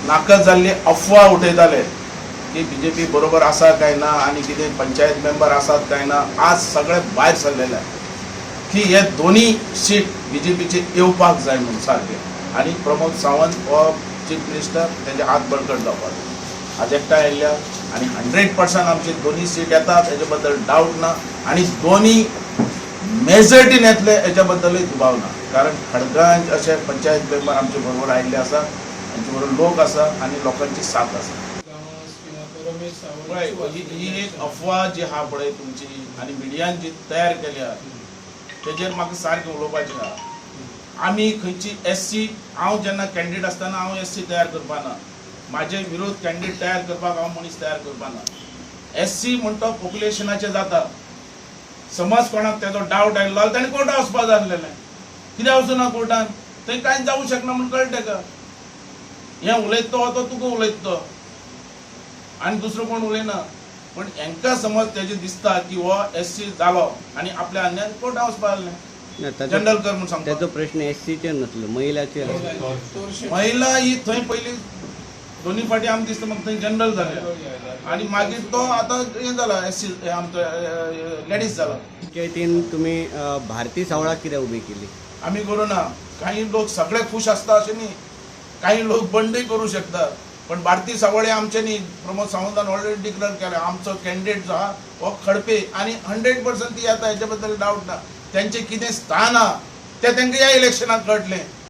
नाकच जाल्ली अफवा उठयताले की बीजेपी बरोबर आसा काय ना आनी कितें पंचायत मेंबर आसात काय ना. आज सगळे भायर सरलेले आहे की हे दोन्ही सीट बीजेपीचे येवपाक जाय म्हणून सारखे. आणि प्रमोद सावंत हो चीफ मिनिस्टर तेजे हात बळकट जावपाक आज एकठांय आयिल्ल्या आनी 100% आमची दोन्ही सीट येतात हेजे बद्दल डावट ना. आनी दोन्ही मेजॉरिटीन येतले हेच्या बद्दलूय दुबाव ना. कारण खडगांज असे पंचायत मेंबर आमचे बरोबर आयिल्ले आसा, तांचे बरोबर लोक आसा आनी लोकांची साथ आसा. ही एक अफवा जी आहा पळय तुमची आनी मिडियान जी तयार केल्या तेजेर म्हाका सारकें उलोवपाचें आहा. आमी खंयची SC हांव जेन्ना कॅन्डिडेट आसतना हांव SC तयार करपाना. म्हाजे विरोध कॅन्डिडेट तयार करपाक हांव मनीस तयार करपाना. SC म्हणटा पॉप्युलेशनाचें जाता. समज कोणाक तेजो डावट आयलो जाल्यार ताणें कोर्टान वचपाक जाय आसलेलें. कित्याक वचूना कोर्टान? थंय कांय जावं शकना म्हूण कळटा ताका. हें उलयता तो तुका उलयता तो आनी दुसरो कोण उलयना. पण हांकां समज तेजें दिसता की हो SC जालो आनी आपल्या अन्याय कोर्टान वचपाक जाय जनरल कर म्हणून सांगता. त्याचो प्रश्न SCचे नसलो, महिलाचे. महिला ही थंय पयलीं दोन्ही फाटी आमकां दिसता म्हाका थंय जनरल जाल्या आनी मागीर तो आतां हें जाला SC आमचो लेडीज जाला. पंचायतीन तुम्ही भारती सावळा कित्याक उबी केली? आमी करूना. काही लोक सगळे खुश आसता अशें न्ही. काही लोक बंदूय करूं शकता. पण भारती सावळे आमचे न्ही. प्रमोद सावंतान ऑलरेडी डिक्लेअर केला आमचो कॅन्डिडेट जो आहा हो खडपे आनी 100% ती येता हेच्या बद्दल डावट ना. त्यांचे कितें स्थान आहा तें तांकां ह्या इलेक्शनाक कळटलें.